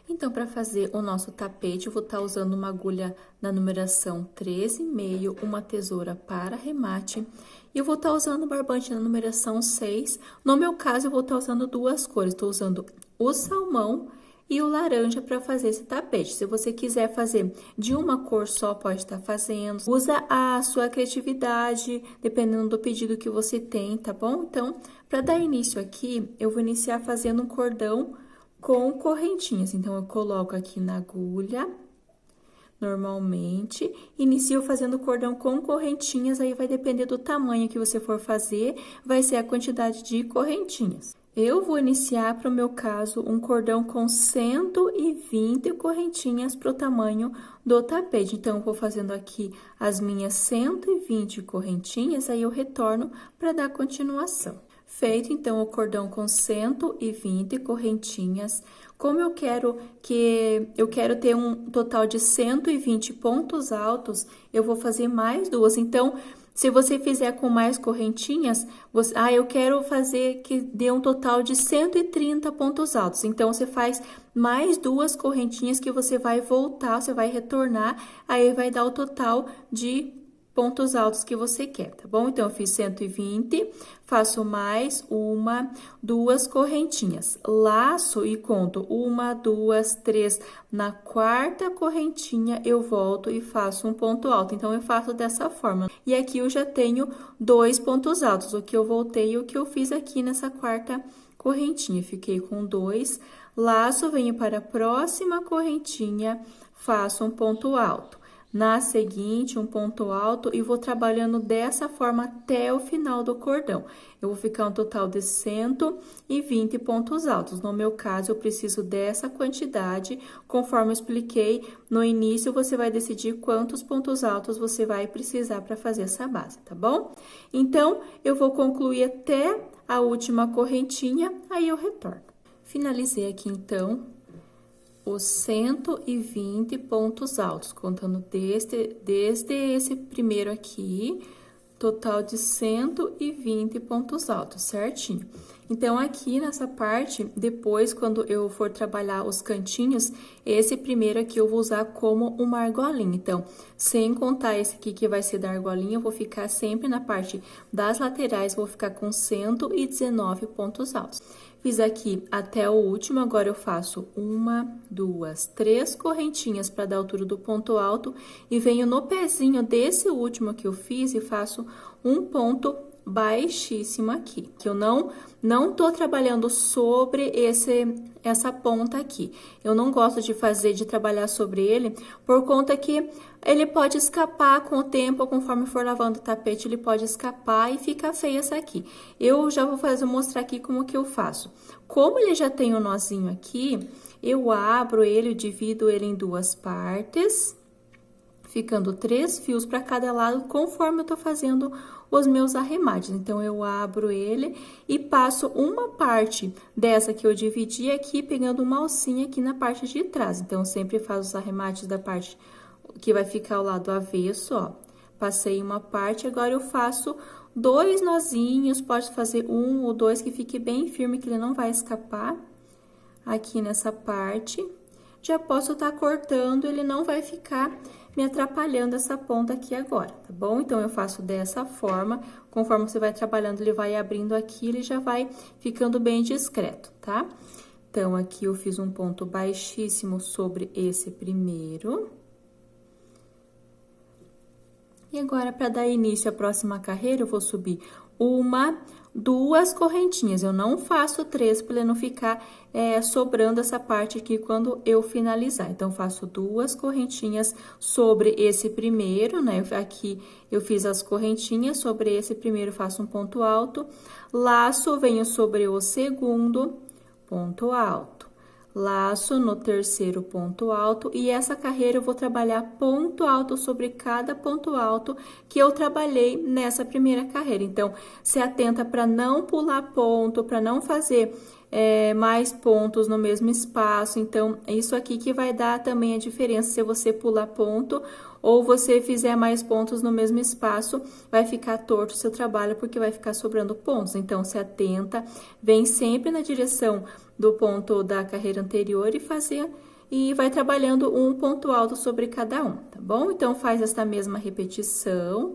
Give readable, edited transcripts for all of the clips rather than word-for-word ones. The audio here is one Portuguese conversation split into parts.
Então, para fazer o nosso tapete, eu vou estar usando uma agulha na numeração 13,5, uma tesoura para arremate, e eu vou estar usando o barbante na numeração 6. No meu caso, eu vou estar usando duas cores, estou usando o salmão e o laranja para fazer esse tapete. Se você quiser fazer de uma cor só, pode estar fazendo. Usa a sua criatividade, dependendo do pedido que você tem, tá bom? Então, para dar início aqui, eu vou iniciar fazendo um cordão com correntinhas. Então, eu coloco aqui na agulha, normalmente, inicio fazendo cordão com correntinhas, aí vai depender do tamanho que você for fazer, vai ser a quantidade de correntinhas. Eu vou iniciar, para o meu caso, um cordão com 120 correntinhas para o tamanho do tapete. Então, eu vou fazendo aqui as minhas 120 correntinhas, aí eu retorno para dar continuação. Feito, então, o cordão com 120 correntinhas. Como eu quero ter um total de 120 pontos altos, eu vou fazer mais duas. Então, se você fizer com mais correntinhas, eu quero fazer que dê um total de 130 pontos altos. Então, você faz mais duas correntinhas que você vai voltar, você vai retornar, aí vai dar o total de pontos altos que você quer, tá bom? Então, eu fiz 120, faço mais uma, duas correntinhas, laço e conto uma, duas, três. Na quarta correntinha, eu volto e faço um ponto alto. Então, eu faço dessa forma. E aqui eu já tenho dois pontos altos, o que eu voltei e o que eu fiz aqui nessa quarta correntinha. Fiquei com dois, laço, venho para a próxima correntinha, faço um ponto alto. Na seguinte, um ponto alto e vou trabalhando dessa forma até o final do cordão. Eu vou ficar um total de 120 pontos altos. No meu caso, eu preciso dessa quantidade. Conforme eu expliquei no início, você vai decidir quantos pontos altos você vai precisar para fazer essa base, tá bom? Então, eu vou concluir até a última correntinha, aí eu retorno. Finalizei aqui, então, os 120 pontos altos, contando desde esse primeiro aqui, total de 120 pontos altos, certinho. Então, aqui nessa parte, depois, quando eu for trabalhar os cantinhos, esse primeiro aqui eu vou usar como uma argolinha. Então, sem contar esse aqui que vai ser da argolinha, eu vou ficar sempre na parte das laterais, vou ficar com 119 pontos altos. Fiz aqui até o último, agora eu faço uma, duas, três correntinhas para dar a altura do ponto alto e venho no pezinho desse último que eu fiz e faço um ponto baixíssimo aqui, que eu não tô trabalhando sobre essa ponta aqui. Eu não gosto de trabalhar sobre ele, por conta que ele pode escapar com o tempo, conforme for lavando o tapete, ele pode escapar e fica feia essa aqui. Eu já vou mostrar aqui como que eu faço. Como ele já tem o nozinho aqui, eu abro ele, eu divido ele em duas partes, ficando 3 fios para cada lado, conforme eu tô fazendo os meus arremates. Então, eu abro ele e passo uma parte dessa que eu dividi aqui, pegando uma alcinha aqui na parte de trás. Então, eu sempre faço os arremates da parte que vai ficar ao lado avesso, ó. Passei uma parte, agora eu faço 2 nozinhos, pode fazer 1 ou 2 que fique bem firme, que ele não vai escapar. Aqui nessa parte, já posso estar cortando, ele não vai ficar me atrapalhando essa ponta aqui agora, tá bom? Então, eu faço dessa forma, conforme você vai trabalhando, ele vai abrindo aqui, ele já vai ficando bem discreto, tá? Então, aqui eu fiz um ponto baixíssimo sobre esse primeiro. E agora, para dar início à próxima carreira, eu vou subir uma, duas correntinhas. Eu não faço 3 para ele não ficar sobrando essa parte aqui quando eu finalizar. Então, faço 2 correntinhas sobre esse primeiro, né? Aqui eu fiz as correntinhas, sobre esse primeiro faço um ponto alto, laço, venho sobre o segundo, ponto alto. Laço no terceiro ponto alto, e essa carreira eu vou trabalhar ponto alto sobre cada ponto alto que eu trabalhei nessa primeira carreira. Então, se atenta para não pular ponto, para não fazer mais pontos no mesmo espaço. Então, é isso aqui que vai dar também a diferença se você pular ponto ou você fizer mais pontos no mesmo espaço, vai ficar torto o seu trabalho porque vai ficar sobrando pontos. Então, se atenta, vem sempre na direção do ponto da carreira anterior e vai trabalhando um ponto alto sobre cada um, tá bom? Então, faz essa mesma repetição,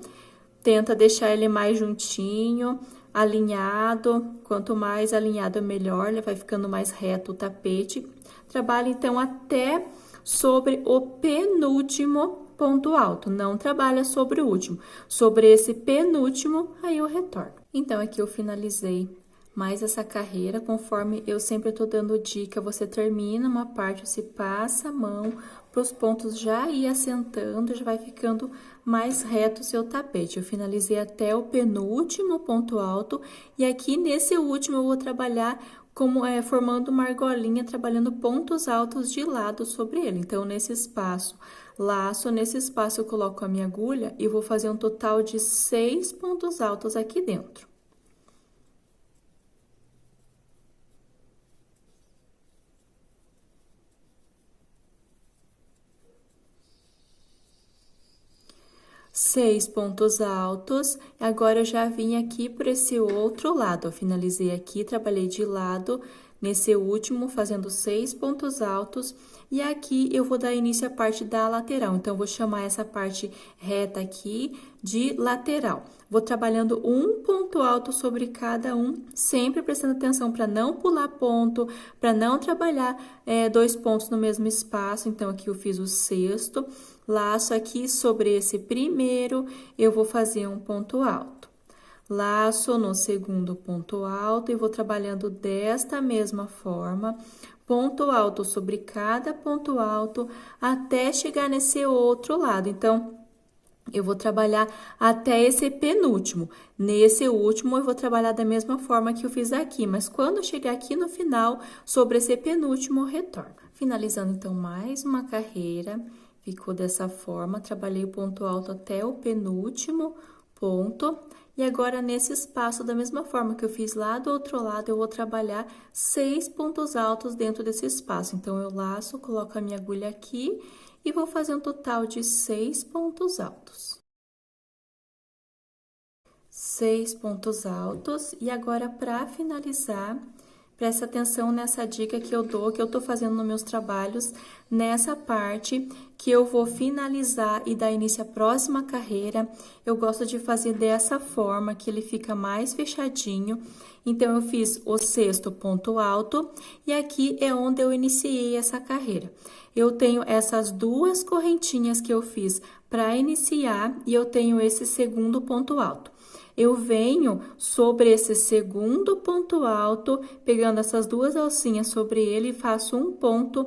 tenta deixar ele mais juntinho, alinhado, quanto mais alinhado melhor, ele vai ficando mais reto o tapete. Trabalha, então, até sobre o penúltimo ponto alto, não trabalha sobre o último. Sobre esse penúltimo, aí eu retorno. Então, aqui eu finalizei mais essa carreira, conforme eu sempre tô dando dica, você termina uma parte, você passa a mão para os pontos já ir assentando, já vai ficando mais reto o seu tapete. Eu finalizei até o penúltimo ponto alto, e aqui nesse último eu vou trabalhar como formando uma argolinha, trabalhando pontos altos de lado sobre ele. Então, nesse espaço, laço, nesse espaço eu coloco a minha agulha e vou fazer um total de 6 pontos altos aqui dentro. Seis pontos altos, agora eu já vim aqui por esse outro lado, eu finalizei aqui, trabalhei de lado, nesse último, fazendo 6 pontos altos, e aqui eu vou dar início à parte da lateral, então, eu vou chamar essa parte reta aqui de lateral. Vou trabalhando um ponto alto sobre cada um, sempre prestando atenção para não pular ponto, para não trabalhar 2 pontos no mesmo espaço, então, aqui eu fiz o sexto, laço aqui sobre esse primeiro, eu vou fazer um ponto alto. Laço no segundo ponto alto e vou trabalhando desta mesma forma, ponto alto sobre cada ponto alto, até chegar nesse outro lado. Então, eu vou trabalhar até esse penúltimo. Nesse último, eu vou trabalhar da mesma forma que eu fiz aqui, mas quando eu chegar aqui no final, sobre esse penúltimo, eu retorno. Finalizando, então, mais uma carreira, ficou dessa forma, trabalhei o ponto alto até o penúltimo ponto. E agora, nesse espaço, da mesma forma que eu fiz lá do outro lado, eu vou trabalhar 6 pontos altos dentro desse espaço. Então, eu laço, coloco a minha agulha aqui e vou fazer um total de 6 pontos altos. 6 pontos altos. E agora, para finalizar, presta atenção nessa dica que eu dou, que eu tô fazendo nos meus trabalhos, nessa parte que eu vou finalizar e dar início à próxima carreira. Eu gosto de fazer dessa forma, que ele fica mais fechadinho. Então, eu fiz o sexto ponto alto e aqui é onde eu iniciei essa carreira. Eu tenho essas duas correntinhas que eu fiz para iniciar e eu tenho esse segundo ponto alto. Eu venho sobre esse segundo ponto alto, pegando essas duas alcinhas sobre ele e faço um ponto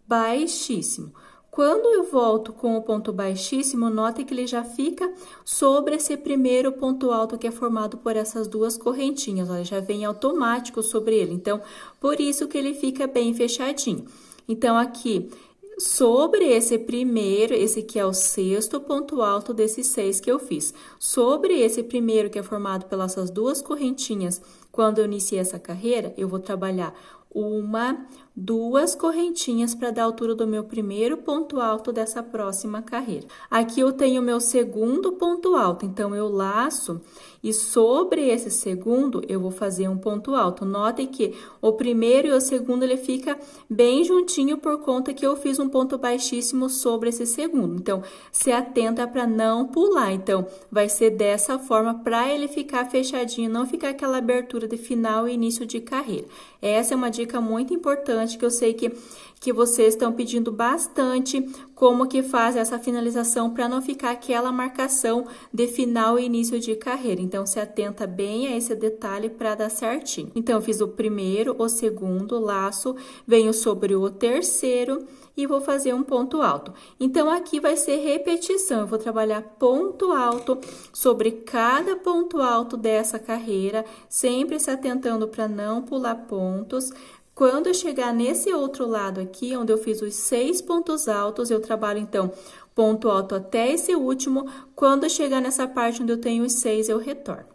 baixíssimo. Quando eu volto com o ponto baixíssimo, note que ele já fica sobre esse primeiro ponto alto que é formado por essas duas correntinhas, olha, já vem automático sobre ele. Então, por isso que ele fica bem fechadinho. Então, aqui, sobre esse primeiro, esse que é o sexto ponto alto desses 6 que eu fiz. Sobre esse primeiro, que é formado pelas essas duas correntinhas, quando eu iniciei essa carreira, eu vou trabalhar uma, duas correntinhas para dar a altura do meu primeiro ponto alto dessa próxima carreira. Aqui eu tenho o meu segundo ponto alto, então, eu laço e sobre esse segundo eu vou fazer um ponto alto. Notem que o primeiro e o segundo ele fica bem juntinho por conta que eu fiz um ponto baixíssimo sobre esse segundo. Então, se atenta para não pular. Então, vai ser dessa forma para ele ficar fechadinho, não ficar aquela abertura de final e início de carreira. Essa é uma dica muito importante que eu sei que vocês estão pedindo bastante, como que faz essa finalização para não ficar aquela marcação de final e início de carreira. Então, se atenta bem a esse detalhe para dar certinho. Então, eu fiz o primeiro, o segundo, laço, venho sobre o terceiro e vou fazer um ponto alto. Então, aqui vai ser repetição, eu vou trabalhar ponto alto sobre cada ponto alto dessa carreira, sempre se atentando para não pular pontos. Quando eu chegar nesse outro lado aqui, onde eu fiz os 6 pontos altos, eu trabalho, então, ponto alto até esse último. Quando eu chegar nessa parte onde eu tenho os 6, eu retorno.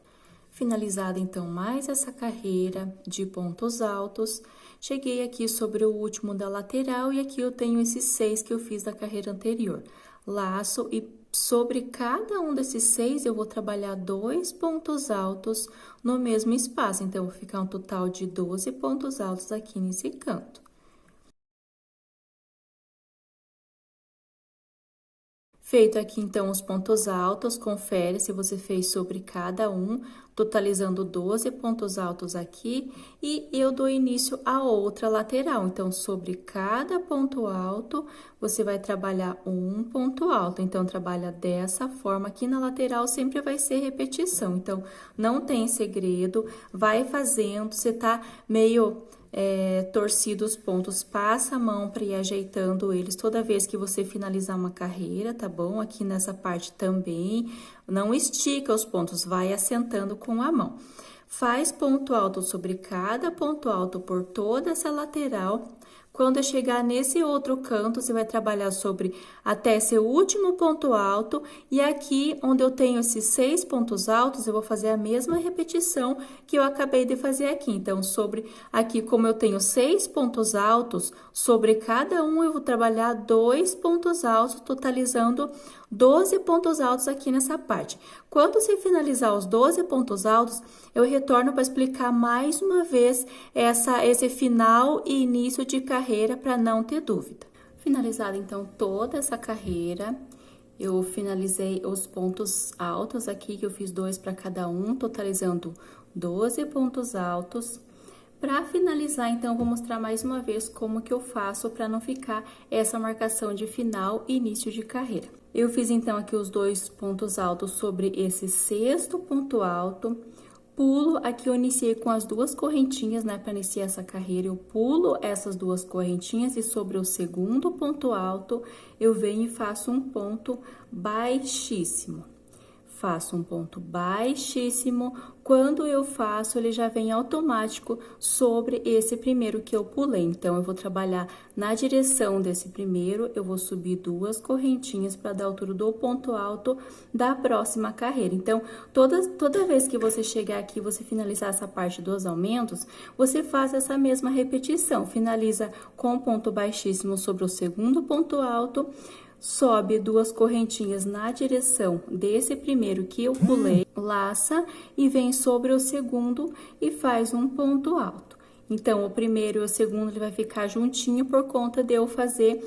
Finalizada, então, mais essa carreira de pontos altos, cheguei aqui sobre o último da lateral e aqui eu tenho esses 6 que eu fiz da carreira anterior. Laço e sobre cada um desses 6 eu vou trabalhar 2 pontos altos no mesmo espaço. Então, vou ficar um total de 12 pontos altos aqui nesse canto. Feito aqui, então, os pontos altos, confere se você fez sobre cada um, totalizando 12 pontos altos aqui, e eu dou início à outra lateral. Então, sobre cada ponto alto, você vai trabalhar um ponto alto. Então, trabalha dessa forma. Aqui na lateral sempre vai ser repetição. Então, não tem segredo, vai fazendo, você tá meio... torcido os pontos, passa a mão para ir ajeitando eles toda vez que você finalizar uma carreira, tá bom? Aqui nessa parte também, não estica os pontos, vai assentando com a mão. Faz ponto alto sobre cada ponto alto por toda essa lateral. Quando chegar nesse outro canto, você vai trabalhar sobre até seu último ponto alto. E aqui, onde eu tenho esses 6 pontos altos, eu vou fazer a mesma repetição que eu acabei de fazer aqui. Então, sobre aqui, como eu tenho 6 pontos altos, sobre cada um eu vou trabalhar 2 pontos altos, totalizando 12 pontos altos aqui nessa parte. Quando você finalizar os 12 pontos altos, eu retorno para explicar mais uma vez esse final e início de carreira para não ter dúvida. Finalizada, então, toda essa carreira, eu finalizei os pontos altos aqui, que eu fiz 2 para cada um, totalizando 12 pontos altos. Para finalizar, então, eu vou mostrar mais uma vez como que eu faço para não ficar essa marcação de final e início de carreira. Eu fiz, então, aqui os 2 pontos altos sobre esse 6º ponto alto. Pulo, aqui eu iniciei com as 2 correntinhas, né, para iniciar essa carreira. Eu pulo essas 2 correntinhas e sobre o 2º ponto alto, eu venho e faço um ponto baixíssimo. Faço um ponto baixíssimo. Quando eu faço, ele já vem automático sobre esse primeiro que eu pulei. Então, eu vou trabalhar na direção desse primeiro, eu vou subir 2 correntinhas para dar a altura do ponto alto da próxima carreira. Então, toda vez que você chegar aqui, você finalizar essa parte dos aumentos, você faz essa mesma repetição. Finaliza com ponto baixíssimo sobre o 2º ponto alto, sobe 2 correntinhas na direção desse primeiro que eu pulei, laça e vem sobre o 2º e faz um ponto alto. Então, o primeiro e o 2º ele vai ficar juntinho por conta de eu fazer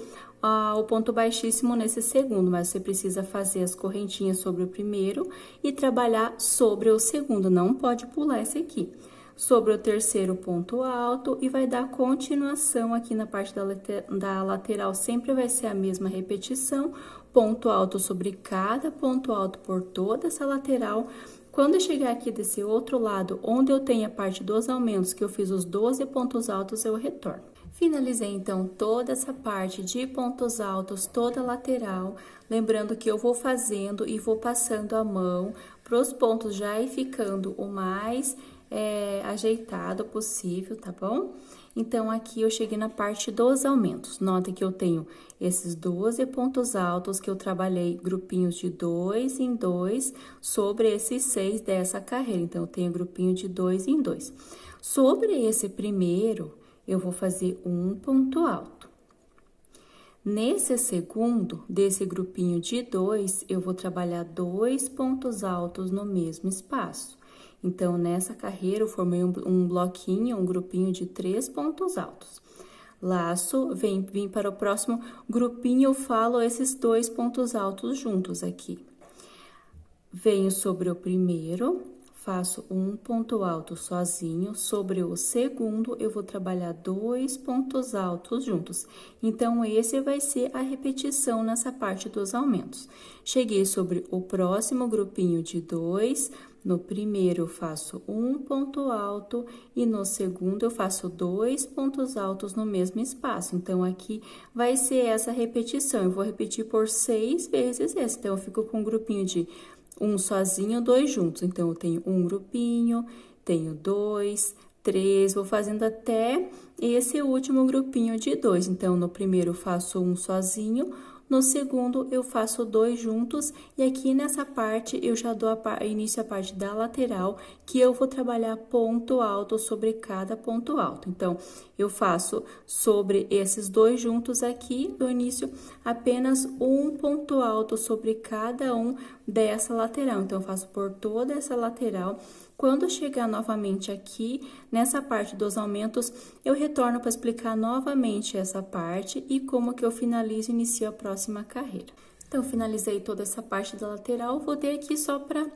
o ponto baixíssimo nesse 2º, mas você precisa fazer as correntinhas sobre o primeiro e trabalhar sobre o 2º, não pode pular esse aqui. Sobre o 3º ponto alto e vai dar continuação aqui na parte da lateral, sempre vai ser a mesma repetição, ponto alto sobre cada ponto alto por toda essa lateral. Quando eu chegar aqui desse outro lado, onde eu tenho a parte dos aumentos, que eu fiz os 12 pontos altos, eu retorno. Finalizei, então, toda essa parte de pontos altos, toda a lateral, lembrando que eu vou fazendo e vou passando a mão para os pontos já ir ficando o mais ajeitado possível, tá bom? Então, aqui eu cheguei na parte dos aumentos. Nota que eu tenho esses 12 pontos altos que eu trabalhei grupinhos de 2 em 2 sobre esses 6 dessa carreira. Então, eu tenho grupinho de 2 em 2. Sobre esse primeiro, eu vou fazer um ponto alto. Nesse 2º, desse grupinho de 2, eu vou trabalhar 2 pontos altos no mesmo espaço. Então, nessa carreira, eu formei um bloquinho, um grupinho de 3 pontos altos. Laço, vim para o próximo grupinho, eu falo esses 2 pontos altos juntos aqui. Venho sobre o primeiro, faço um ponto alto sozinho, sobre o 2º, eu vou trabalhar 2 pontos altos juntos. Então, esse vai ser a repetição nessa parte dos aumentos. Cheguei sobre o próximo grupinho de 2, no primeiro eu faço um ponto alto e no 2º eu faço 2 pontos altos no mesmo espaço. Então, aqui vai ser essa repetição, eu vou repetir por 6 vezes esse. Então, eu fico com um grupinho de um sozinho, 2 juntos. Então, eu tenho um grupinho, tenho 2, 3, vou fazendo até esse último grupinho de 2. Então, no primeiro eu faço um sozinho, no 2º eu faço 2 juntos e aqui nessa parte eu já dou início à parte da lateral, que eu vou trabalhar ponto alto sobre cada ponto alto. Então, eu faço sobre esses 2 juntos aqui, do início, apenas um ponto alto sobre cada um dessa lateral. Então, eu faço por toda essa lateral. Quando chegar novamente aqui, nessa parte dos aumentos, eu retorno para explicar novamente essa parte e como que eu finalizo e inicio a próxima carreira. Então, finalizei toda essa parte da lateral, vou ter aqui só para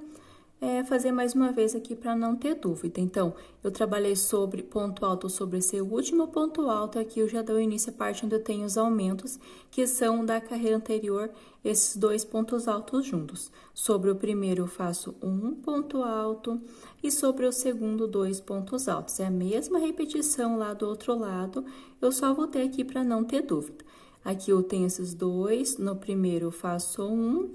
fazer mais uma vez aqui para não ter dúvida. Então, eu trabalhei sobre ponto alto sobre esse último ponto alto, aqui eu já dou início à parte onde eu tenho os aumentos, que são da carreira anterior, esses dois pontos altos juntos. Sobre o primeiro eu faço um ponto alto e sobre o segundo dois pontos altos. É a mesma repetição lá do outro lado, eu só voltei aqui para não ter dúvida. Aqui eu tenho esses dois, no primeiro eu faço um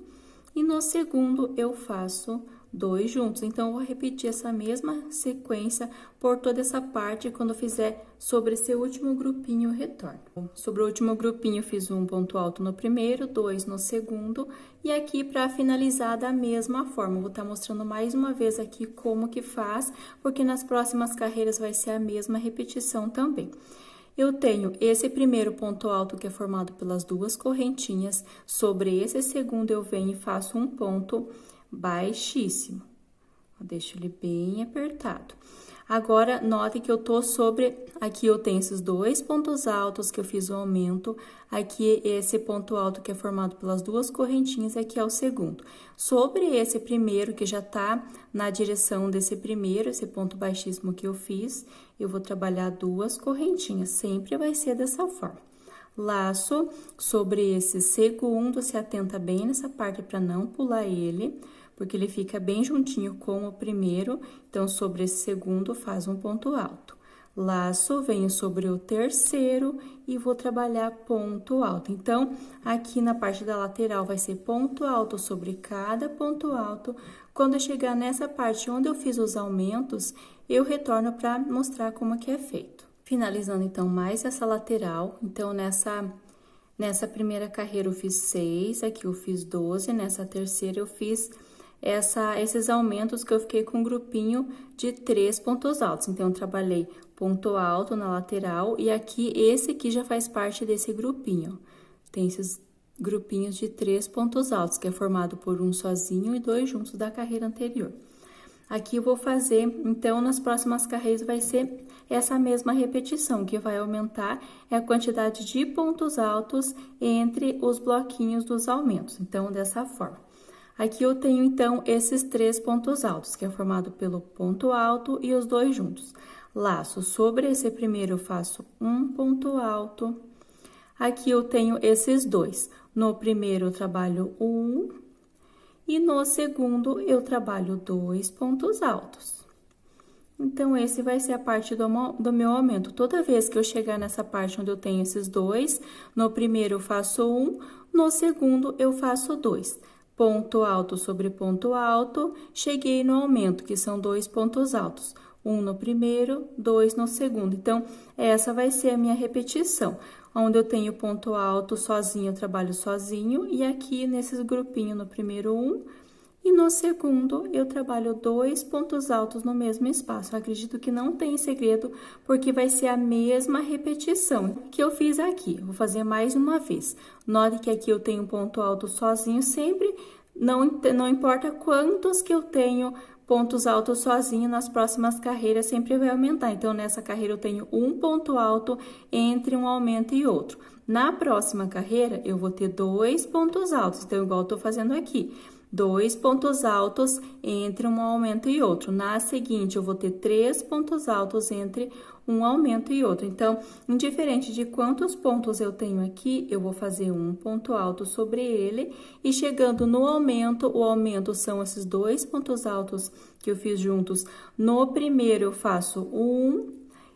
e no segundo eu faço dois juntos. Então, eu vou repetir essa mesma sequência por toda essa parte. Quando eu fizer sobre esse último grupinho, eu retorno. Sobre o último grupinho, eu fiz um ponto alto no primeiro, dois no segundo. E aqui, para finalizar da mesma forma, eu vou estar mostrando mais uma vez aqui como que faz, porque nas próximas carreiras vai ser a mesma repetição também. Eu tenho esse primeiro ponto alto que é formado pelas duas correntinhas. Sobre esse segundo, eu venho e faço um ponto baixíssimo. Deixo ele bem apertado. Agora, note que eu tô sobre... Aqui eu tenho esses dois pontos altos que eu fiz o aumento. Aqui, esse ponto alto que é formado pelas duas correntinhas, aqui é o segundo. Sobre esse primeiro, que já tá na direção desse primeiro, esse ponto baixíssimo que eu fiz, eu vou trabalhar duas correntinhas. Sempre vai ser dessa forma. Laço sobre esse segundo, se atenta bem nessa parte para não pular ele, porque ele fica bem juntinho com o primeiro. Então, sobre esse segundo, faz um ponto alto. Laço, venho sobre o terceiro e vou trabalhar ponto alto. Então, aqui na parte da lateral vai ser ponto alto sobre cada ponto alto. Quando eu chegar nessa parte onde eu fiz os aumentos, eu retorno para mostrar como que é feito. Finalizando, então, mais essa lateral. Então, nessa primeira carreira eu fiz 6, aqui eu fiz 12, nessa terceira eu fiz esses aumentos que eu fiquei com um grupinho de 3 pontos altos. Então, eu trabalhei ponto alto na lateral e aqui, esse aqui já faz parte desse grupinho. Tem esses grupinhos de 3 pontos altos, que é formado por um sozinho e dois juntos da carreira anterior. Aqui eu vou fazer, então, nas próximas carreiras vai ser essa mesma repetição, que vai aumentar a quantidade de pontos altos entre os bloquinhos dos aumentos. Então, dessa forma. Aqui eu tenho, então, esses 3 pontos altos, que é formado pelo ponto alto e os dois juntos. Laço sobre esse primeiro, eu faço um ponto alto. Aqui eu tenho esses dois. No primeiro, eu trabalho um. E no segundo, eu trabalho 2 pontos altos. Então, esse vai ser a parte do meu aumento. Toda vez que eu chegar nessa parte onde eu tenho esses dois, no primeiro eu faço um, no segundo eu faço 2. Ponto alto sobre ponto alto, cheguei no aumento, que são 2 pontos altos. Um no primeiro, 2 no segundo. Então, essa vai ser a minha repetição. Onde eu tenho ponto alto sozinho, eu trabalho sozinho. E aqui, nesses grupinhos, no primeiro, 1. E no segundo, eu trabalho 2 pontos altos no mesmo espaço. Eu acredito que não tem segredo, porque vai ser a mesma repetição que eu fiz aqui. Vou fazer mais uma vez. Note que aqui eu tenho ponto alto sozinho sempre, não importa quantos que eu tenho pontos altos sozinho, nas próximas carreiras sempre vai aumentar. Então, nessa carreira eu tenho um ponto alto entre um aumento e outro. Na próxima carreira, eu vou ter 2 pontos altos, então, igual eu tô fazendo aqui. 2 pontos altos entre um aumento e outro. Na seguinte, eu vou ter 3 pontos altos entre um aumento e outro. Então, indiferente de quantos pontos eu tenho aqui, eu vou fazer um ponto alto sobre ele. E chegando no aumento, o aumento são esses 2 pontos altos que eu fiz juntos. No primeiro, eu faço um.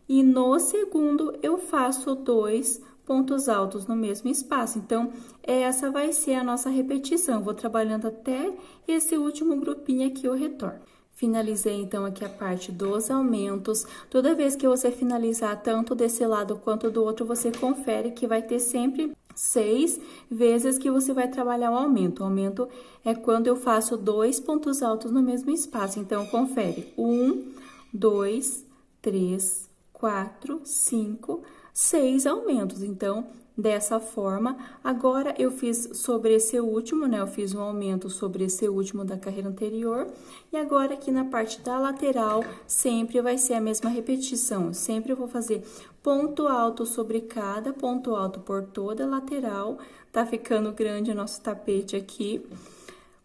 E no segundo, eu faço 2 pontos altos no mesmo espaço. Então, essa vai ser a nossa repetição. Eu vou trabalhando até esse último grupinho aqui, eu retorno. Finalizei, então, aqui a parte dos aumentos. Toda vez que você finalizar, tanto desse lado quanto do outro, você confere que vai ter sempre 6 vezes que você vai trabalhar o aumento. O aumento é quando eu faço 2 pontos altos no mesmo espaço. Então, confere. 1, 2, 3, 4, 5... 6 aumentos. Então, dessa forma. Agora, eu fiz sobre esse último, né? Eu fiz um aumento sobre esse último da carreira anterior. E agora, aqui na parte da lateral, sempre vai ser a mesma repetição. Eu sempre vou fazer ponto alto sobre cada ponto alto por toda a lateral. Tá ficando grande o nosso tapete aqui.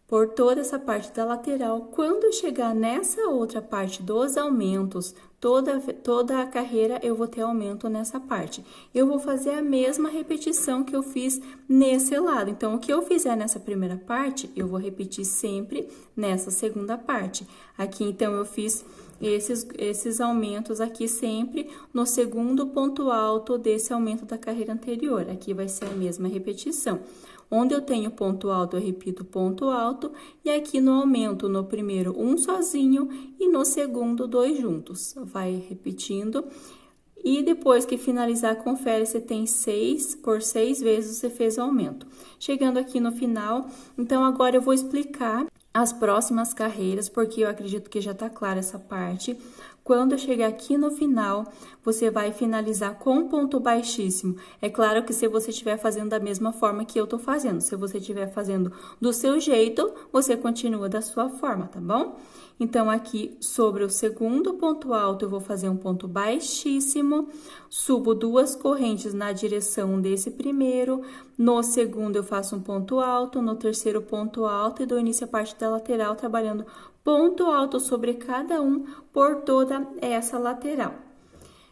Por toda essa parte da lateral. Quando chegar nessa outra parte dos aumentos, toda a carreira eu vou ter aumento nessa parte. Eu vou fazer a mesma repetição que eu fiz nesse lado. Então, o que eu fizer nessa primeira parte, eu vou repetir sempre nessa segunda parte. Aqui, então, eu fiz esses aumentos aqui sempre no segundo ponto alto desse aumento da carreira anterior. Aqui vai ser a mesma repetição. Onde eu tenho ponto alto, eu repito ponto alto, e aqui no aumento, no primeiro, um sozinho, e no segundo, dois juntos. Vai repetindo, e depois que finalizar, confere se tem 6, por 6 vezes você fez o aumento. Chegando aqui no final, então agora eu vou explicar as próximas carreiras, porque eu acredito que já tá clara essa parte. Quando eu chegar aqui no final, você vai finalizar com ponto baixíssimo. É claro que se você estiver fazendo da mesma forma que eu tô fazendo, se você estiver fazendo do seu jeito, você continua da sua forma, tá bom? Então, aqui sobre o segundo ponto alto, eu vou fazer um ponto baixíssimo, subo 2 correntes na direção desse primeiro, no segundo eu faço um ponto alto, no terceiro ponto alto e dou início à parte da lateral, trabalhando ponto alto sobre cada um por toda essa lateral.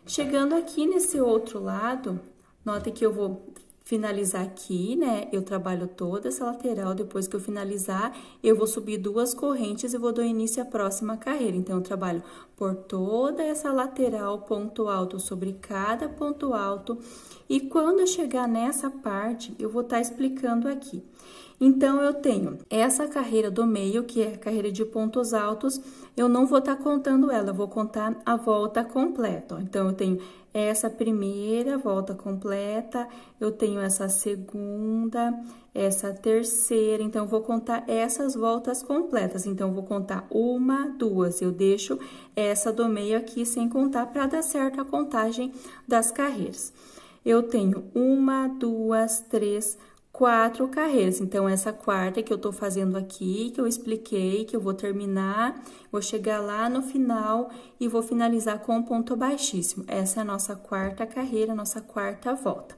Chegando aqui nesse outro lado, nota que eu vou finalizar aqui, né? Eu trabalho toda essa lateral, depois que eu finalizar, eu vou subir 2 correntes e vou dar início à próxima carreira. Então, eu trabalho por toda essa lateral, ponto alto sobre cada ponto alto. E quando eu chegar nessa parte, eu vou estar explicando aqui. Então, eu tenho essa carreira do meio, que é a carreira de pontos altos, eu não vou estar contando ela, eu vou contar a volta completa. Ó. Então, eu tenho essa primeira volta completa, eu tenho essa segunda, essa terceira, então, eu vou contar essas voltas completas. Então, eu vou contar 1, 2, eu deixo essa do meio aqui sem contar para dar certo a contagem das carreiras. Eu tenho 1, 2, 3, 4 carreiras. Então, essa quarta que eu tô fazendo aqui, que eu expliquei, que eu vou terminar, vou chegar lá no final e vou finalizar com um ponto baixíssimo. Essa é a nossa quarta carreira, nossa quarta volta.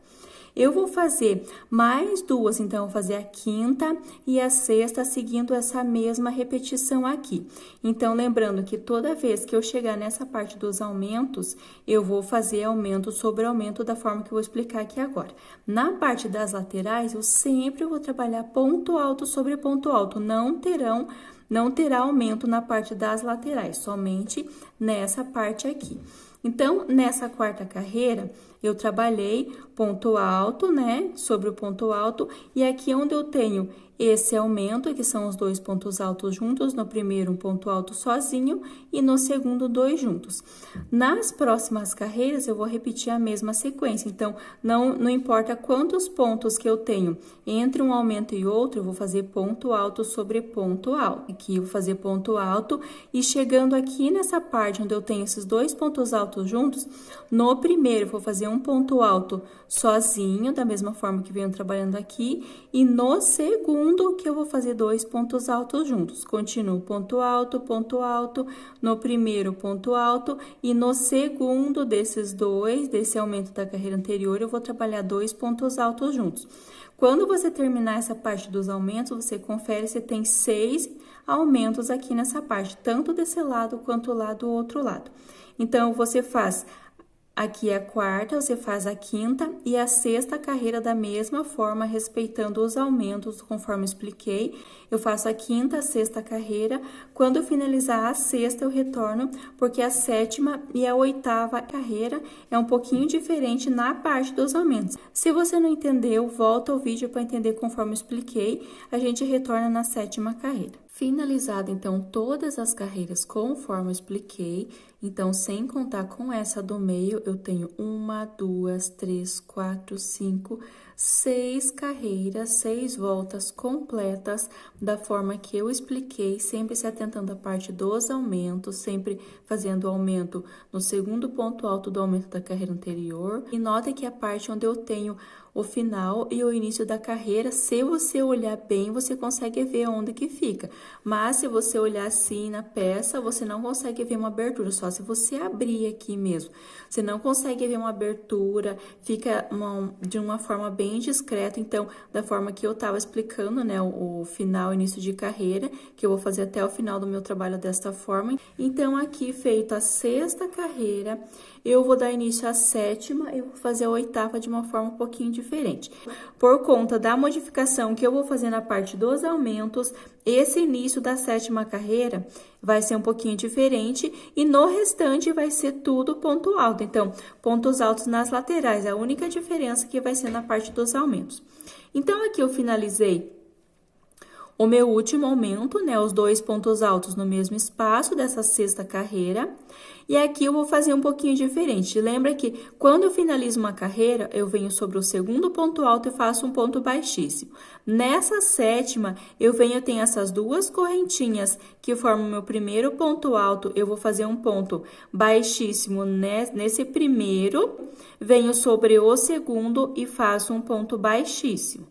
Eu vou fazer mais 2, então, eu vou fazer a quinta e a sexta, seguindo essa mesma repetição aqui. Então, lembrando que toda vez que eu chegar nessa parte dos aumentos, eu vou fazer aumento sobre aumento da forma que eu vou explicar aqui agora. Na parte das laterais, eu sempre vou trabalhar ponto alto sobre ponto alto, não terá aumento na parte das laterais, somente nessa parte aqui. Então, nessa quarta carreira, eu trabalhei ponto alto, né, sobre o ponto alto, e aqui onde eu tenho esse aumento, que são os 2 pontos altos juntos, no primeiro um ponto alto sozinho e no segundo 2 juntos. Nas próximas carreiras, eu vou repetir a mesma sequência, então, não importa quantos pontos que eu tenho entre um aumento e outro, eu vou fazer ponto alto sobre ponto alto. Aqui, eu vou fazer ponto alto e chegando aqui nessa parte onde eu tenho esses 2 pontos altos juntos, no primeiro, eu vou fazer um ponto alto sozinho, da mesma forma que venho trabalhando aqui, e no segundo, que eu vou fazer 2 pontos altos juntos. Continuo ponto alto, no primeiro ponto alto, e no segundo desses 2, desse aumento da carreira anterior, eu vou trabalhar 2 pontos altos juntos. Quando você terminar essa parte dos aumentos, você confere se tem 6 aumentos aqui nessa parte, tanto desse lado quanto lá do outro lado. Então, você faz aqui a quarta, você faz a quinta e a sexta carreira da mesma forma, respeitando os aumentos, conforme eu expliquei. Eu faço a quinta, a sexta carreira. Quando eu finalizar a sexta, eu retorno, porque a sétima e a oitava carreira é um pouquinho diferente na parte dos aumentos. Se você não entendeu, volta ao vídeo para entender conforme eu expliquei. A gente retorna na sétima carreira. Finalizado, então, todas as carreiras conforme eu expliquei, então, sem contar com essa do meio, eu tenho 1, 2, 3, 4, 5, 6 carreiras, 6 voltas completas, da forma que eu expliquei, sempre se atentando à parte dos aumentos, sempre fazendo o aumento no segundo ponto alto do aumento da carreira anterior. E notem que a parte onde eu tenho o final e o início da carreira, se você olhar bem, você consegue ver onde que fica. Mas se você olhar assim na peça, você não consegue ver uma abertura, só se você abrir aqui mesmo. Você não consegue ver uma abertura, fica de uma forma bem discreta. Então, da forma que eu estava explicando, né, o final e início de carreira, que eu vou fazer até o final do meu trabalho desta forma. Então, aqui feito a 6ª carreira, eu vou dar início à 7ª e vou fazer a 8ª de uma forma um pouquinho diferente. Por conta da modificação que eu vou fazer na parte dos aumentos, esse início da 7ª carreira vai ser um pouquinho diferente e no restante vai ser tudo ponto alto. Então, pontos altos nas laterais, a única diferença que vai ser na parte dos aumentos. Então, aqui eu finalizei o meu último aumento, né, os 2 pontos altos no mesmo espaço dessa 6ª carreira. E aqui eu vou fazer um pouquinho diferente. Lembra que quando eu finalizo uma carreira, eu venho sobre o segundo ponto alto e faço um ponto baixíssimo. Nessa 7ª, eu tenho essas 2 correntinhas que formam o meu primeiro ponto alto. Eu vou fazer um ponto baixíssimo nesse primeiro, venho sobre o segundo e faço um ponto baixíssimo.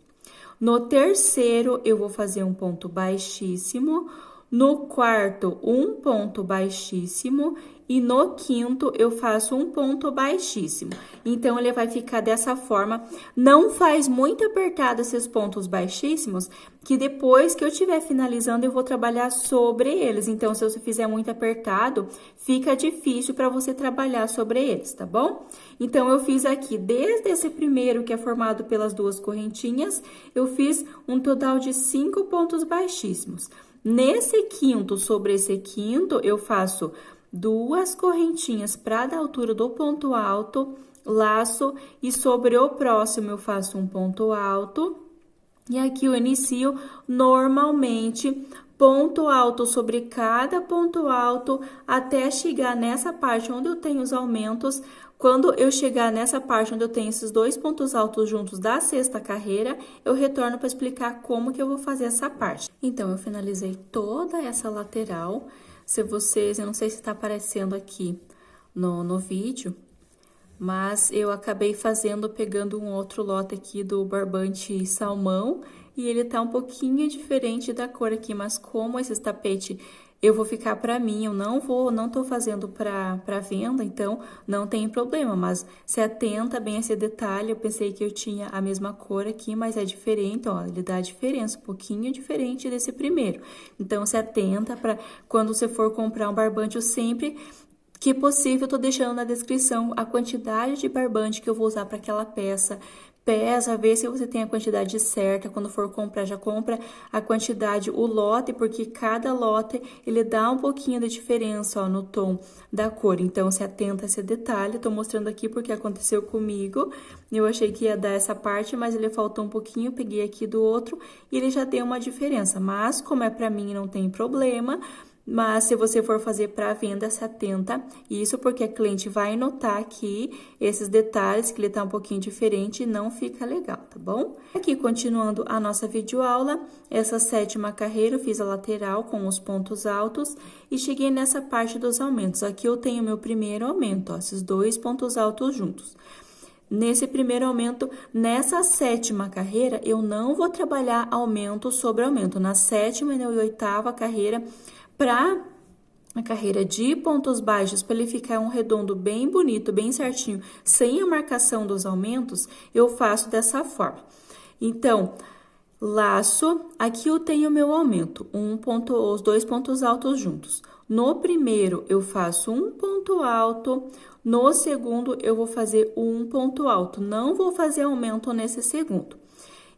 No terceiro, eu vou fazer um ponto baixíssimo. No quarto, um ponto baixíssimo. E no quinto, eu faço um ponto baixíssimo. Então, ele vai ficar dessa forma. Não faz muito apertado esses pontos baixíssimos, que depois que eu estiver finalizando, eu vou trabalhar sobre eles. Então, se você fizer muito apertado, fica difícil para você trabalhar sobre eles, tá bom? Então, eu fiz aqui, desde esse primeiro, que é formado pelas 2 correntinhas, eu fiz um total de 5 pontos baixíssimos. Nesse quinto, sobre esse quinto, eu faço 2 correntinhas para dar altura do ponto alto, laço, e sobre o próximo eu faço um ponto alto. E aqui eu inicio normalmente ponto alto sobre cada ponto alto até chegar nessa parte onde eu tenho os aumentos. Quando eu chegar nessa parte onde eu tenho esses 2 pontos altos juntos da 6ª carreira, eu retorno para explicar como que eu vou fazer essa parte. Então, eu finalizei toda essa lateral. Eu não sei se está aparecendo aqui no vídeo, mas eu acabei pegando um outro lote aqui do barbante salmão, e ele tá um pouquinho diferente da cor aqui, mas como esse tapete eu vou ficar para mim, eu não tô fazendo para venda, então não tem problema, mas se atenta bem a esse detalhe. Eu pensei que eu tinha a mesma cor aqui, mas é diferente, ó, ele dá a diferença, um pouquinho diferente desse primeiro. Então, se atenta para quando você for comprar um barbante, eu sempre que possível, eu tô deixando na descrição a quantidade de barbante que eu vou usar para aquela peça. Pesa, vê se você tem a quantidade certa. Quando for comprar, já compra a quantidade, o lote, porque cada lote, ele dá um pouquinho de diferença, ó, no tom da cor. Então, se atenta a esse detalhe. Tô mostrando aqui porque aconteceu comigo. Eu achei que ia dar essa parte, mas ele faltou um pouquinho. Peguei aqui do outro e ele já deu uma diferença. Mas, como é pra mim, não tem problema. Mas, se você for fazer para venda, se atenta. Isso porque a cliente vai notar aqui esses detalhes, que ele tá um pouquinho diferente e não fica legal, tá bom? Aqui, continuando a nossa videoaula, essa 7ª carreira, eu fiz a lateral com os pontos altos e cheguei nessa parte dos aumentos. Aqui eu tenho meu primeiro aumento, ó, esses 2 pontos altos juntos. Nesse primeiro aumento, nessa 7ª carreira, eu não vou trabalhar aumento sobre aumento. Na 7ª e na 8ª carreira, para a carreira de pontos baixos, para ele ficar um redondo bem bonito, bem certinho, sem a marcação dos aumentos, eu faço dessa forma. Então, laço, aqui eu tenho meu aumento, os 2 pontos altos juntos. No primeiro, eu faço um ponto alto, no segundo, eu vou fazer um ponto alto, não vou fazer aumento nesse segundo.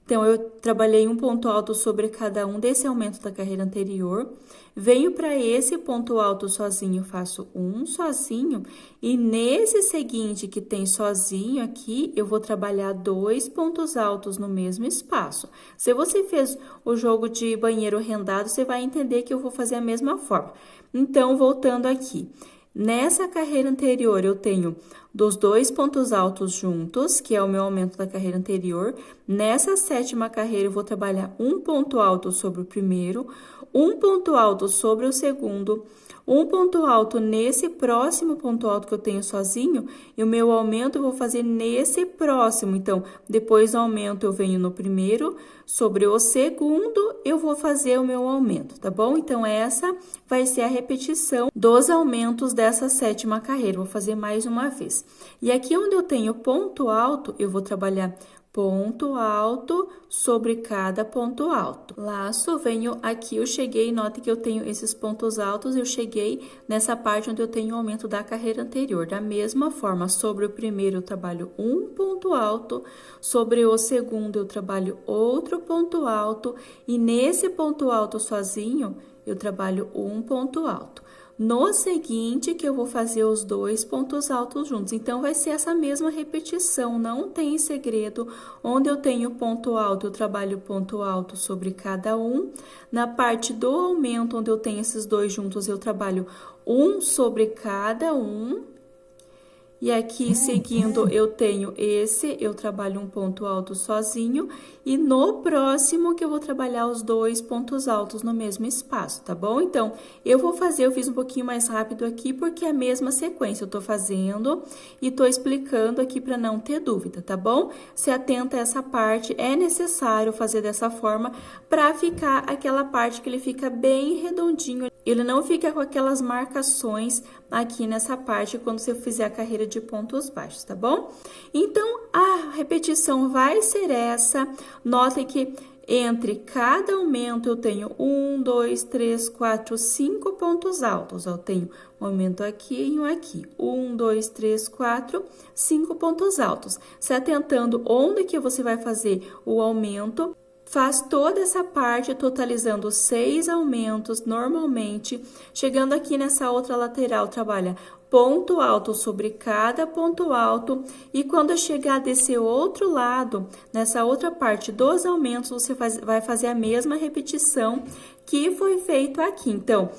Então, eu trabalhei um ponto alto sobre cada um desse aumento da carreira anterior, venho para esse ponto alto sozinho, faço um sozinho, e nesse seguinte que tem sozinho aqui, eu vou trabalhar 2 pontos altos no mesmo espaço. Se você fez o jogo de banheiro rendado, você vai entender que eu vou fazer a mesma forma. Então, voltando aqui. Nessa carreira anterior, eu tenho dos 2 pontos altos juntos, que é o meu aumento da carreira anterior. Nessa 7ª carreira, eu vou trabalhar um ponto alto sobre o primeiro, um ponto alto sobre o segundo, um ponto alto nesse próximo ponto alto que eu tenho sozinho, e o meu aumento eu vou fazer nesse próximo. Então, depois do aumento, eu venho no primeiro, sobre o segundo, eu vou fazer o meu aumento, tá bom? Então, essa vai ser a repetição dos aumentos dessa 7ª carreira. Vou fazer mais uma vez. E aqui onde eu tenho ponto alto, eu vou trabalhar ponto alto sobre cada ponto alto. Laço, venho aqui, eu cheguei, note que eu tenho esses pontos altos, eu cheguei nessa parte onde eu tenho o aumento da carreira anterior. Da mesma forma, sobre o primeiro eu trabalho um ponto alto, sobre o segundo eu trabalho outro ponto alto, e nesse ponto alto sozinho, eu trabalho um ponto alto. No seguinte, que eu vou fazer os 2 pontos altos juntos. Então, vai ser essa mesma repetição, não tem segredo. Onde eu tenho ponto alto, eu trabalho ponto alto sobre cada um. Na parte do aumento, onde eu tenho esses 2 juntos, eu trabalho um sobre cada um. E aqui, seguindo, eu tenho eu trabalho um ponto alto sozinho. E no próximo, que eu vou trabalhar os 2 pontos altos no mesmo espaço, tá bom? Então, eu fiz um pouquinho mais rápido aqui, porque é a mesma sequência. Eu tô fazendo e tô explicando aqui para não ter dúvida, tá bom? Se atenta a essa parte, é necessário fazer dessa forma para ficar aquela parte que ele fica bem redondinho. Ele não fica com aquelas marcações aqui nessa parte quando você fizer a carreira de pontos baixos, tá bom? Então, a repetição vai ser essa. Notem que entre cada aumento eu tenho 1, 2, 3, 4, 5 pontos altos. Eu tenho um aumento aqui e um aqui. 1, 2, 3, 4, 5 pontos altos. Se atentando onde que você vai fazer o aumento, faz toda essa parte, totalizando 6 aumentos normalmente. Chegando aqui nessa outra lateral, trabalha ponto alto sobre cada ponto alto. E quando chegar desse outro lado, nessa outra parte dos aumentos, você vai fazer a mesma repetição que foi feito aqui. Então,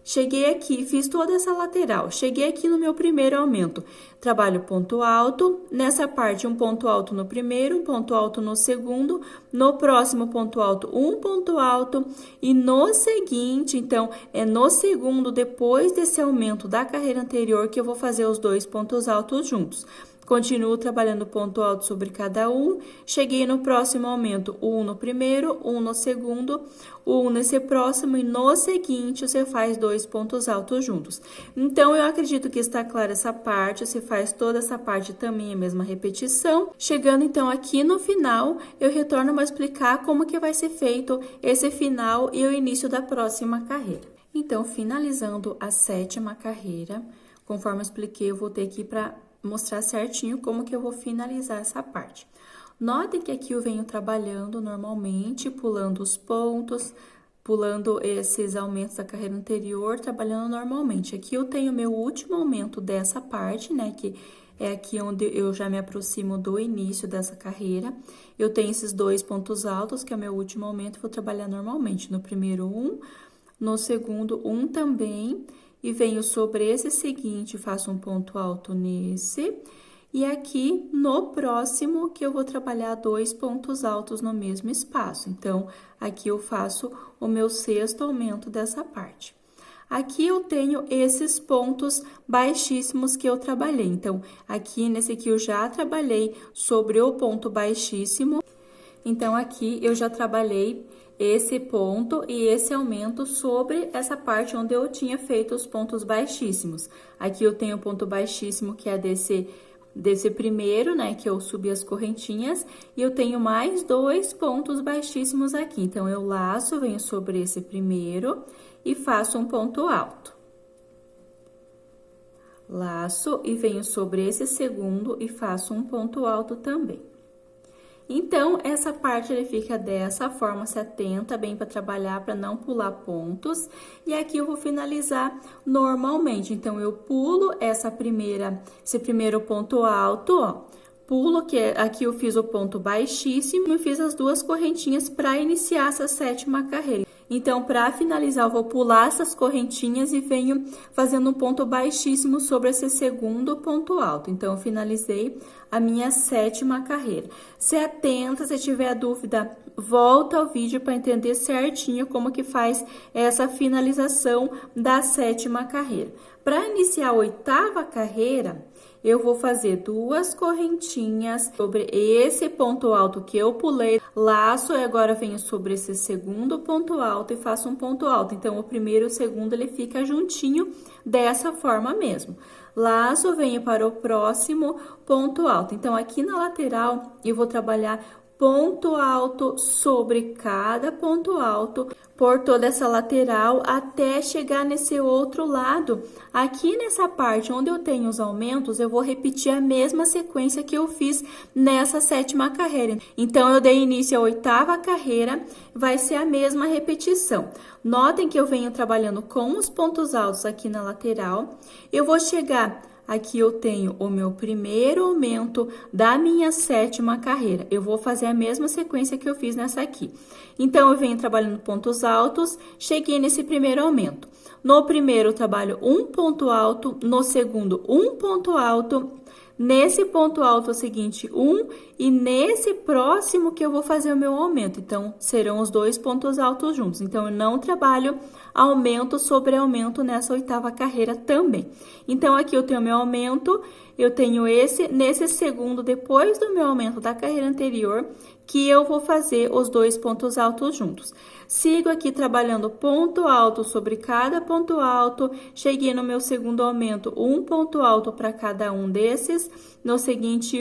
cheguei aqui, fiz toda essa lateral. Cheguei aqui no meu primeiro aumento. Trabalho ponto alto. Nessa parte, um ponto alto no primeiro, um ponto alto no segundo. No próximo ponto alto, um ponto alto. E no seguinte, então, é no segundo, depois desse aumento da carreira anterior, que eu vou fazer os 2 pontos altos juntos. Continuo trabalhando ponto alto sobre cada um. Cheguei no próximo aumento, um no primeiro, um no segundo, um nesse próximo, e no seguinte você faz 2 pontos altos juntos. Então, eu acredito que está clara essa parte, você faz toda essa parte também, a mesma repetição. Chegando, então, aqui no final, eu retorno para explicar como que vai ser feito esse final e o início da próxima carreira. Então, finalizando a 7ª carreira, conforme eu expliquei, eu voltei aqui para mostrar certinho como que eu vou finalizar essa parte. Notem que aqui eu venho trabalhando normalmente, pulando os pontos, pulando esses aumentos da carreira anterior, trabalhando normalmente. Aqui eu tenho meu último aumento dessa parte, né, que é aqui onde eu já me aproximo do início dessa carreira. Eu tenho esses 2 pontos altos, que é o meu último aumento, vou trabalhar normalmente. No primeiro, um, no segundo, um também. E venho sobre esse seguinte, faço um ponto alto nesse. E aqui, no próximo, que eu vou trabalhar 2 pontos altos no mesmo espaço. Então, aqui eu faço o meu 6º aumento dessa parte. Aqui eu tenho esses pontos baixíssimos que eu trabalhei. Então, aqui, nesse aqui, eu já trabalhei sobre o ponto baixíssimo. Então, aqui eu já trabalhei esse ponto e esse aumento sobre essa parte onde eu tinha feito os pontos baixíssimos. Aqui eu tenho o ponto baixíssimo, que é desse primeiro, né, que eu subi as correntinhas, e eu tenho mais 2 pontos baixíssimos aqui. Então, eu laço, venho sobre esse primeiro e faço um ponto alto. Laço e venho sobre esse segundo e faço um ponto alto também. Então, essa parte ele fica dessa forma, se atenta bem para trabalhar, para não pular pontos. E aqui eu vou finalizar normalmente. Então, eu pulo esse primeiro ponto alto, ó. Pulo, que aqui eu fiz o ponto baixíssimo e fiz as 2 correntinhas para iniciar essa 7ª carreira. Então, para finalizar, eu vou pular essas correntinhas e venho fazendo um ponto baixíssimo sobre esse segundo ponto alto. Então, eu finalizei a minha 7ª carreira. Se atenta, se tiver dúvida, volta ao vídeo para entender certinho como que faz essa finalização da 7ª carreira. Para iniciar a 8ª carreira, eu vou fazer 2 correntinhas sobre esse ponto alto que eu pulei, laço e agora venho sobre esse segundo ponto alto e faço um ponto alto. Então, o primeiro e o segundo, ele fica juntinho dessa forma mesmo. Laço, venho para o próximo ponto alto. Então, aqui na lateral, eu vou trabalhar ponto alto sobre cada ponto alto por toda essa lateral até chegar nesse outro lado. Aqui nessa parte onde eu tenho os aumentos, eu vou repetir a mesma sequência que eu fiz nessa 7ª carreira. Então, eu dei início à 8ª carreira, vai ser a mesma repetição. Notem que eu venho trabalhando com os pontos altos aqui na lateral. Eu vou chegar... Aqui eu tenho o meu primeiro aumento da minha 7ª carreira. Eu vou fazer a mesma sequência que eu fiz nessa aqui. Então, eu venho trabalhando pontos altos, cheguei nesse primeiro aumento. No primeiro, eu trabalho um ponto alto, no segundo, um ponto alto. Nesse ponto alto, é o seguinte, e nesse próximo que eu vou fazer o meu aumento. Então, serão os 2 pontos altos juntos. Então, eu não trabalho aumento sobre aumento nessa 8ª carreira também. Então, aqui eu tenho meu aumento, eu tenho nesse segundo, depois do meu aumento da carreira anterior, que eu vou fazer os 2 pontos altos juntos. Sigo aqui trabalhando ponto alto sobre cada ponto alto, cheguei no meu segundo aumento, um ponto alto para cada um desses, no seguinte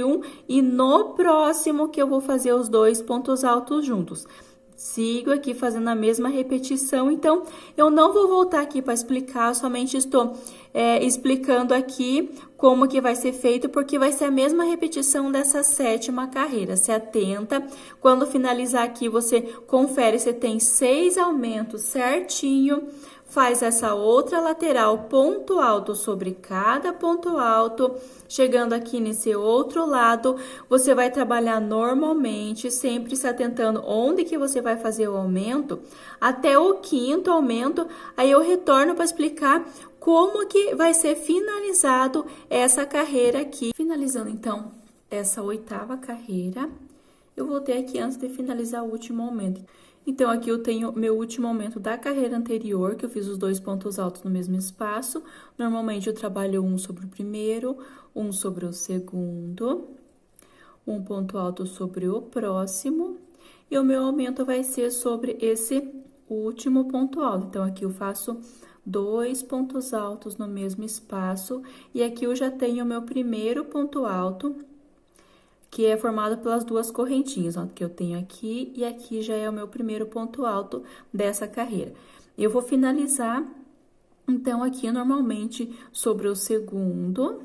e no próximo que eu vou fazer os 2 pontos altos juntos. Sigo aqui fazendo a mesma repetição, então, eu não vou voltar aqui para explicar, somente estou explicando aqui como que vai ser feito, porque vai ser a mesma repetição dessa 7ª carreira. Se atenta, quando finalizar aqui, você confere se tem 6 aumentos certinho, faz essa outra lateral, ponto alto sobre cada ponto alto, chegando aqui nesse outro lado, você vai trabalhar normalmente, sempre se atentando onde que você vai fazer o aumento, até o 5º aumento, aí eu retorno para explicar como que vai ser finalizado essa carreira aqui. Finalizando, então, essa 8ª carreira, eu voltei aqui antes de finalizar o último aumento. Então, aqui eu tenho meu último aumento da carreira anterior, que eu fiz os 2 pontos altos no mesmo espaço. Normalmente, eu trabalho um sobre o primeiro, um sobre o segundo, um ponto alto sobre o próximo, e o meu aumento vai ser sobre esse último ponto alto. Então, aqui eu faço 2 pontos altos no mesmo espaço, e aqui eu já tenho o meu primeiro ponto alto, que é formado pelas 2 correntinhas, ó, que eu tenho aqui, e aqui já é o meu primeiro ponto alto dessa carreira. Eu vou finalizar, então, aqui normalmente sobre o segundo,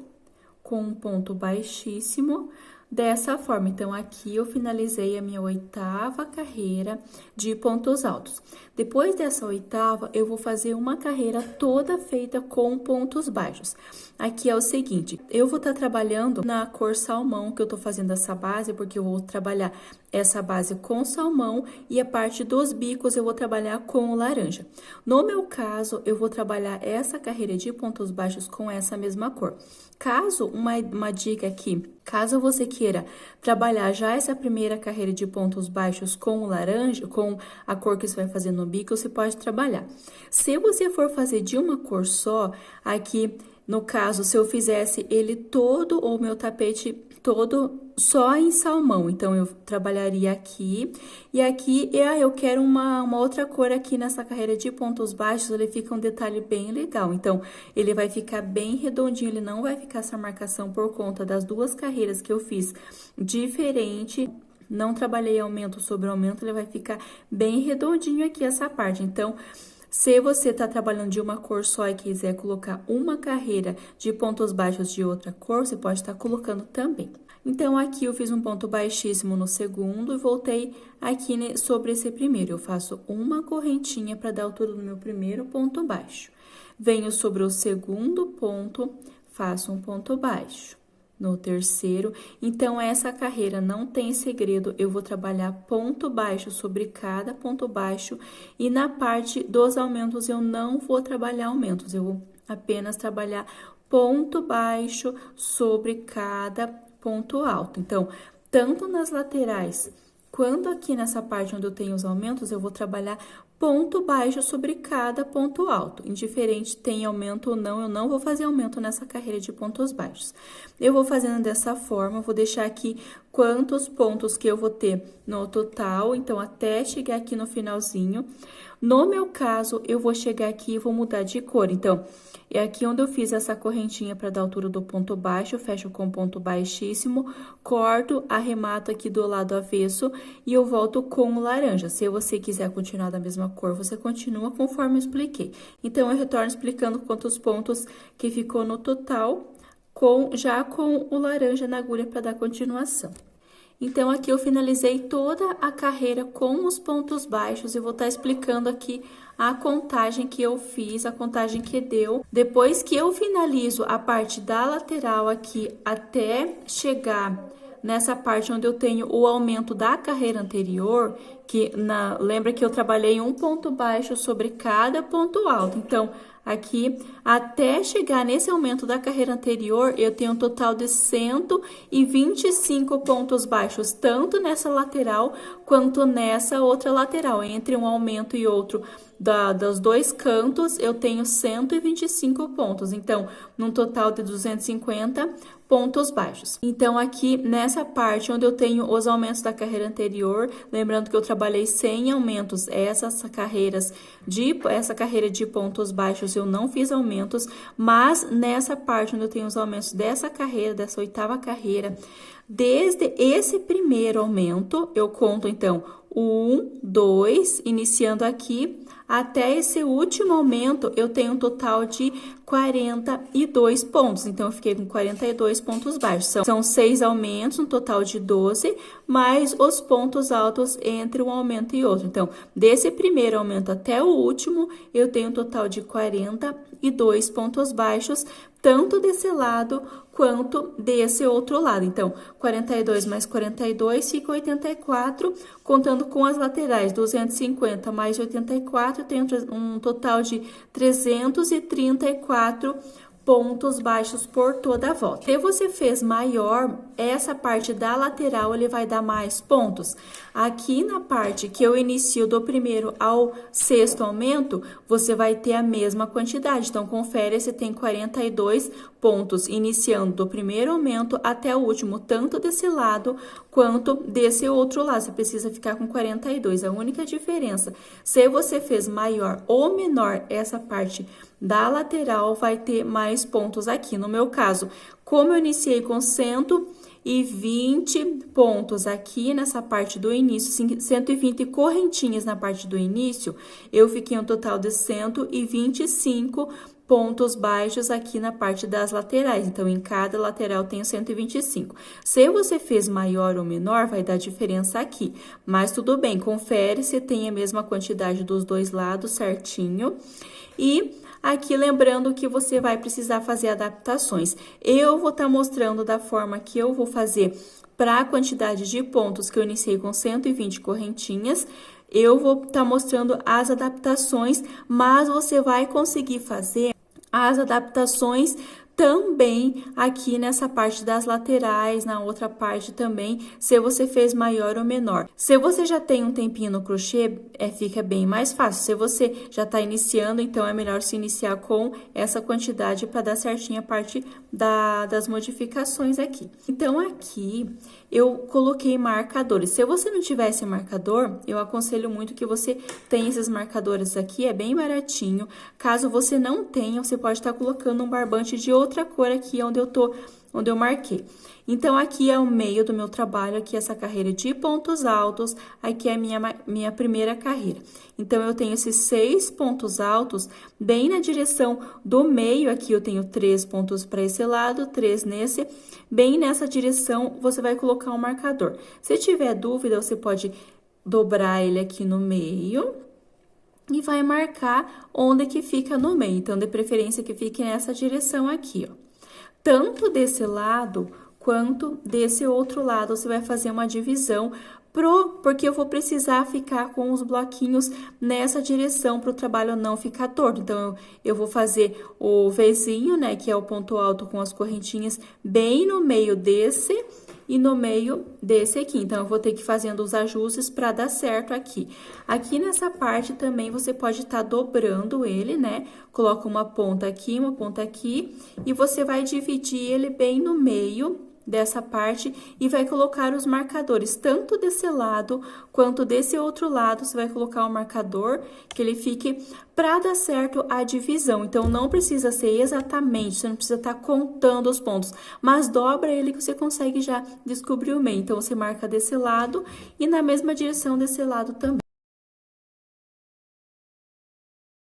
com um ponto baixíssimo, dessa forma. Então, aqui eu finalizei a minha 8ª carreira de pontos altos. Depois dessa 8ª, eu vou fazer uma carreira toda feita com pontos baixos. Aqui é o seguinte, eu vou estar trabalhando na cor salmão, que eu tô fazendo essa base, porque eu vou trabalhar essa base com salmão e a parte dos bicos eu vou trabalhar com o laranja. No meu caso, eu vou trabalhar essa carreira de pontos baixos com essa mesma cor. Caso, uma dica aqui, caso você queira trabalhar já essa primeira carreira de pontos baixos com o laranja, com a cor que você vai fazer no bico, você pode trabalhar. Se você for fazer de uma cor só, aqui, no caso, se eu fizesse ele todo, ou meu tapete todo só em salmão, então, eu trabalharia aqui, e aqui eu quero uma outra cor aqui nessa carreira de pontos baixos, ele fica um detalhe bem legal, então, ele vai ficar bem redondinho, ele não vai ficar essa marcação por conta das 2 carreiras que eu fiz diferente, não trabalhei aumento sobre aumento, ele vai ficar bem redondinho aqui essa parte, então, se você tá trabalhando de uma cor só e quiser colocar uma carreira de pontos baixos de outra cor, você pode estar colocando também. Então, aqui eu fiz um ponto baixíssimo no segundo e voltei aqui sobre esse primeiro. Eu faço uma correntinha para dar a altura do meu primeiro ponto baixo. Venho sobre o segundo ponto, faço um ponto baixo. no terceiro. Então, essa carreira não tem segredo, eu vou trabalhar ponto baixo sobre cada ponto baixo, e na parte dos aumentos eu não vou trabalhar aumentos, eu vou apenas trabalhar ponto baixo sobre cada ponto alto. Então, tanto nas laterais quanto aqui nessa parte onde eu tenho os aumentos, eu vou trabalhar ponto baixo sobre cada ponto alto. Indiferente tem aumento ou não, eu não vou fazer aumento nessa carreira de pontos baixos. Eu vou fazendo dessa forma, vou deixar aqui quantos pontos que eu vou ter no total, então até chegar aqui no finalzinho. No meu caso, eu vou chegar aqui e vou mudar de cor. Então, é aqui onde eu fiz essa correntinha para dar a altura do ponto baixo, fecho com ponto baixíssimo, corto, arremato aqui do lado avesso e eu volto com o laranja. Se você quiser continuar da mesma cor, você continua conforme eu expliquei. Então, eu retorno explicando quantos pontos que ficou no total, já com o laranja na agulha para dar continuação. Então, aqui eu finalizei toda a carreira com os pontos baixos e vou estar explicando aqui a contagem que eu fiz, a contagem que deu. Depois que eu finalizo a parte da lateral aqui até chegar nessa parte onde eu tenho o aumento da carreira anterior, lembra que eu trabalhei um ponto baixo sobre cada ponto alto. Então, aqui, até chegar nesse aumento da carreira anterior, eu tenho um total de 125 pontos baixos, tanto nessa lateral quanto nessa outra lateral. Entre um aumento e outro dos dois cantos, eu tenho 125 pontos. Então, num total de 250 pontos baixos. Então, aqui nessa parte onde eu tenho os aumentos da carreira anterior, lembrando que eu trabalhei sem aumentos, essa carreira de pontos baixos eu não fiz aumentos, mas nessa parte onde eu tenho os aumentos dessa carreira, dessa oitava carreira, desde esse primeiro aumento, eu conto então 1, 2, iniciando aqui, até esse último aumento, eu tenho um total de 42 pontos. Então, eu fiquei com 42 pontos baixos. São 6 aumentos, um total de 12, mais os pontos altos entre um aumento e outro. Então, desse primeiro aumento até o último, eu tenho um total de 42 pontos baixos, tanto desse lado quanto desse outro lado. Então, 42 mais 42 fica 84, contando com as laterais, 250 mais 84, tem um total de 334 pontos baixos por toda a volta. Se você fez maior, essa parte da lateral, ele vai dar mais pontos. Aqui na parte que eu inicio do primeiro ao sexto aumento, você vai ter a mesma quantidade. Então, confere se tem 42 pontos, iniciando do primeiro aumento até o último, tanto desse lado quanto desse outro lado. Você precisa ficar com 42. A única diferença, se você fez maior ou menor essa parte da lateral, vai ter mais pontos aqui. No meu caso, como eu iniciei com 120 pontos aqui nessa parte do início, 120 correntinhas na parte do início, eu fiquei um total de 125 pontos baixos aqui na parte das laterais. Então, em cada lateral tenho 125. Se você fez maior ou menor, vai dar diferença aqui. Mas tudo bem, confere se tem a mesma quantidade dos dois lados certinho. E aqui, lembrando que você vai precisar fazer adaptações. Eu vou estar mostrando da forma que eu vou fazer para a quantidade de pontos que eu iniciei com 120 correntinhas. Eu vou estar mostrando as adaptações, mas você vai conseguir fazer as adaptações também aqui nessa parte das laterais, na outra parte também, se você fez maior ou menor. Se você já tem um tempinho no crochê, fica bem mais fácil. Se você já está iniciando, então é melhor se iniciar com essa quantidade para dar certinho a parte das modificações aqui. Então, aqui eu coloquei marcadores. Se você não tivesse marcador, eu aconselho muito que você tenha esses marcadores aqui, é bem baratinho. Caso você não tenha, você pode estar colocando um barbante de outra cor aqui onde eu marquei. Então, aqui é o meio do meu trabalho, aqui essa carreira de pontos altos, aqui é a minha primeira carreira. Então, eu tenho esses 6 pontos altos, bem na direção do meio, aqui eu tenho 3 pontos para esse lado, 3 nesse, bem nessa direção, você vai colocar um marcador. Se tiver dúvida, você pode dobrar ele aqui no meio e vai marcar onde que fica no meio. Então, de preferência que fique nessa direção aqui, ó. Tanto desse lado quanto desse outro lado. Você vai fazer uma divisão porque eu vou precisar ficar com os bloquinhos nessa direção para o trabalho não ficar torto. Então, eu vou fazer o Vzinho, né, que é o ponto alto com as correntinhas, bem no meio desse e no meio desse aqui. Então, eu vou ter que ir fazendo os ajustes para dar certo aqui. Aqui nessa parte também você pode estar dobrando ele, né? Coloca uma ponta aqui e você vai dividir ele bem no meio dessa parte e vai colocar os marcadores, tanto desse lado quanto desse outro lado. Você vai colocar o marcador que ele fique para dar certo a divisão. Então, não precisa ser exatamente, você não precisa estar contando os pontos, mas dobra ele que você consegue já descobrir o meio. Então, você marca desse lado e na mesma direção desse lado também.